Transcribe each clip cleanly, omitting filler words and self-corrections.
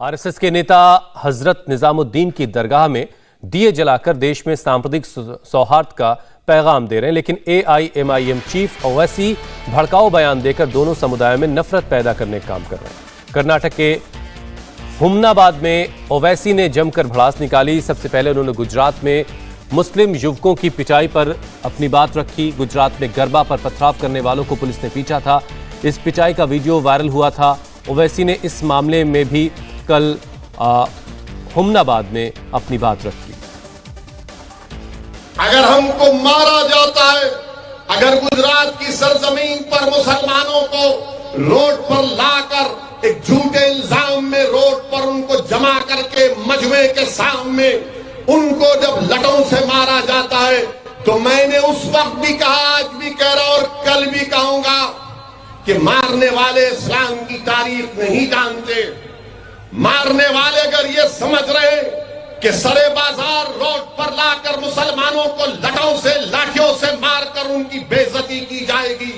RSS के नेता हजरत निजामुद्दीन की दरगाह में दिए जलाकर देश में सांप्रदायिक सौहार्द का पैगाम दे रहे हैं, लेकिन एआईएमआईएम चीफ ओवैसी भड़काऊ बयान देकर दोनों समुदायों में नफरत पैदा करने का काम कर रहे हैं। कर्नाटक के हुमनाबाद में ओवैसी ने जमकर भड़ास निकाली। सबसे पहले उन्होंने गुजरात में मुस्लिम युवकों की पिटाई पर अपनी बात रखी। गुजरात में गरबा पर पथराव करने वालों को पुलिस ने पीटा था। इस पिटाई का वीडियो वायरल हुआ था। ओवैसी ने इस मामले में भी कल हुमनाबाद में अपनी बात रखी। अगर हमको मारा जाता है, अगर गुजरात की सरजमीन पर मुसलमानों को रोड पर लाकर एक झूठे इल्जाम में रोड पर उनको जमा करके मजमे के सामने उनको जब लटों से मारा जाता है, तो मैंने उस वक्त भी कहा, आज भी कह रहा और कल भी कहूंगा कि मारने वाले इस्लाम की तारीफ नहीं जानते। मारने वाले अगर ये समझ रहे कि सरे बाजार रोड पर लाकर मुसलमानों को लटों से लाठियों से मारकर उनकी बेइज्जती की जाएगी,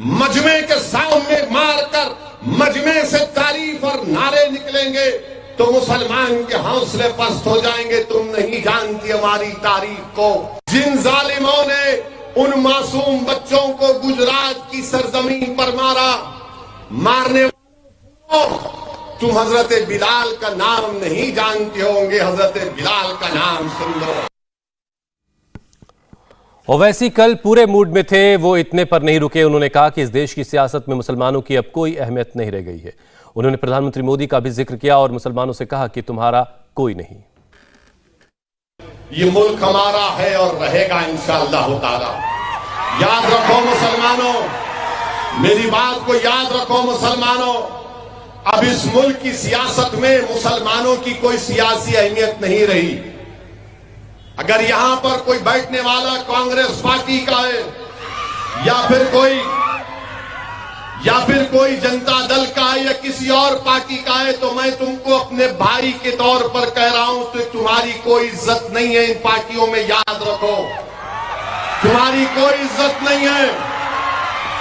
मजमे के सामने मारकर मजमे से तारीफ और नारे निकलेंगे, तो मुसलमान के हौसले पस्त हो जाएंगे। तुम नहीं जानती हमारी तारीख को। जिन जालिमों ने उन मासूम बच्चों को गुजरात की सरजमीन पर मारा, मारने तुम हजरत बिलाल का नाम नहीं जानते होंगे। हजरत बिलाल का नाम सुन लो। ओवैसी कल पूरे मूड में थे, वो इतने पर नहीं रुके। उन्होंने कहा कि इस देश की सियासत में मुसलमानों की अब कोई अहमियत नहीं रह गई है। उन्होंने प्रधानमंत्री मोदी का भी जिक्र किया और मुसलमानों से कहा कि तुम्हारा कोई नहीं। ये मुल्क हमारा है और रहेगा इंशाअल्लाह ताला। याद रखो मुसलमानों, मेरी बात को याद रखो मुसलमानों। अब इस मुल्क की सियासत में मुसलमानों की कोई सियासी अहमियत नहीं रही। अगर यहां पर कोई बैठने वाला कांग्रेस पार्टी का है या फिर कोई जनता दल का है या किसी और पार्टी का है, तो मैं तुमको अपने भाई के तौर पर कह रहा हूं, तो तुम्हारी कोई इज्जत नहीं है इन पार्टियों में। याद रखो, तुम्हारी कोई इज्जत नहीं है।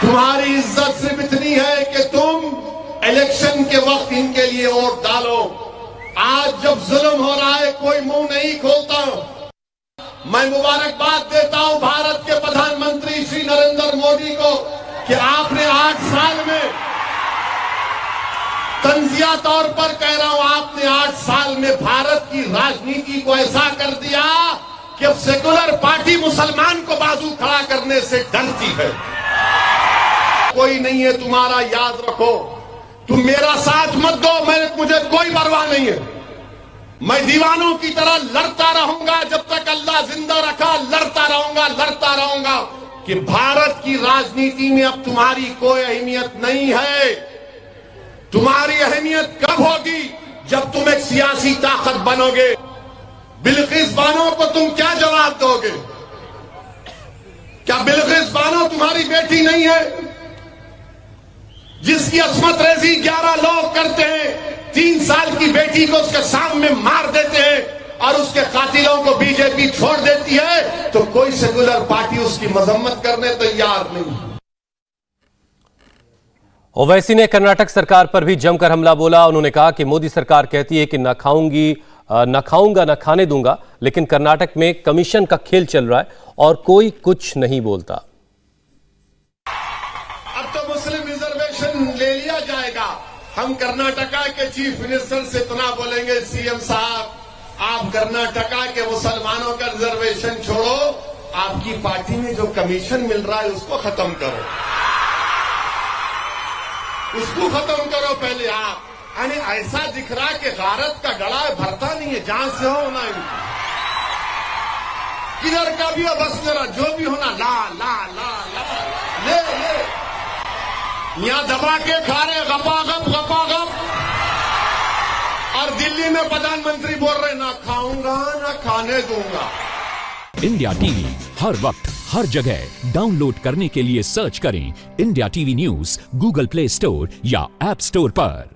तुम्हारी इज्जत सिर्फ इतनी है कि तुम इलेक्शन के वक्त इनके लिए वोट डालो। आज जब जुल्म हो रहा है, कोई मुंह नहीं खोलता। मैं मुबारकबाद देता हूं भारत के प्रधानमंत्री श्री नरेंद्र मोदी को कि आपने 8 साल में, तंजिया तौर पर कह रहा हूं, आपने 8 साल में भारत की राजनीति को ऐसा कर दिया कि अब सेकुलर पार्टी मुसलमान को बाजू खड़ा करने से डरती है। कोई नहीं है तुम्हारा, याद रखो। तुम मेरा साथ मत दो, मुझे कोई परवाह नहीं है। मैं दीवानों की तरह लड़ता रहूंगा जब तक अल्लाह जिंदा रखा। लड़ता रहूंगा कि भारत की राजनीति में अब तुम्हारी कोई अहमियत नहीं है। तुम्हारी अहमियत कब होगी? जब तुम एक सियासी ताकत बनोगे। बिल्किस बानो को तुम क्या जवाब दोगे? क्या बिल्किस बानो तुम्हारी बेटी नहीं है, जिसकी अस्मत रेजी 11 लोग करते हैं? 3 साल की बेटी को उसके सामने मार देते हैं और उसके कातिलों को बीजेपी छोड़ देती है, तो कोई सेकुलर पार्टी उसकी मजम्मत करने तैयार नहीं। ओवैसी ने कर्नाटक सरकार पर भी जमकर हमला बोला। उन्होंने कहा कि मोदी सरकार कहती है कि न खाऊंगा न खाने दूंगा, लेकिन कर्नाटक में कमीशन का खेल चल रहा है और कोई कुछ नहीं बोलता। अब तो मुस्लिम रिजर्वेशन ले लिया जाएगा। हम कर्नाटका के चीफ मिनिस्टर से इतना बोलेंगे, सीएम साहब, आप कर्नाटका के मुसलमानों का रिजर्वेशन छोड़ो, आपकी पार्टी में जो कमीशन मिल रहा है उसको खत्म करो, उसको खत्म करो पहले आप। यानी ऐसा दिख रहा है कि गारत का गड़ा भरता नहीं है, जहां से हो ना किधर का भी हो, बस मेरा जो भी होना ला ला ला ला ले यहां दबा के खा रहे गपागप। और दिल्ली में प्रधानमंत्री बोल रहे ना खाऊंगा ना खाने दूंगा। इंडिया टीवी हर वक्त हर जगह डाउनलोड करने के लिए सर्च करें India TV news Google play store या ऐप स्टोर पर।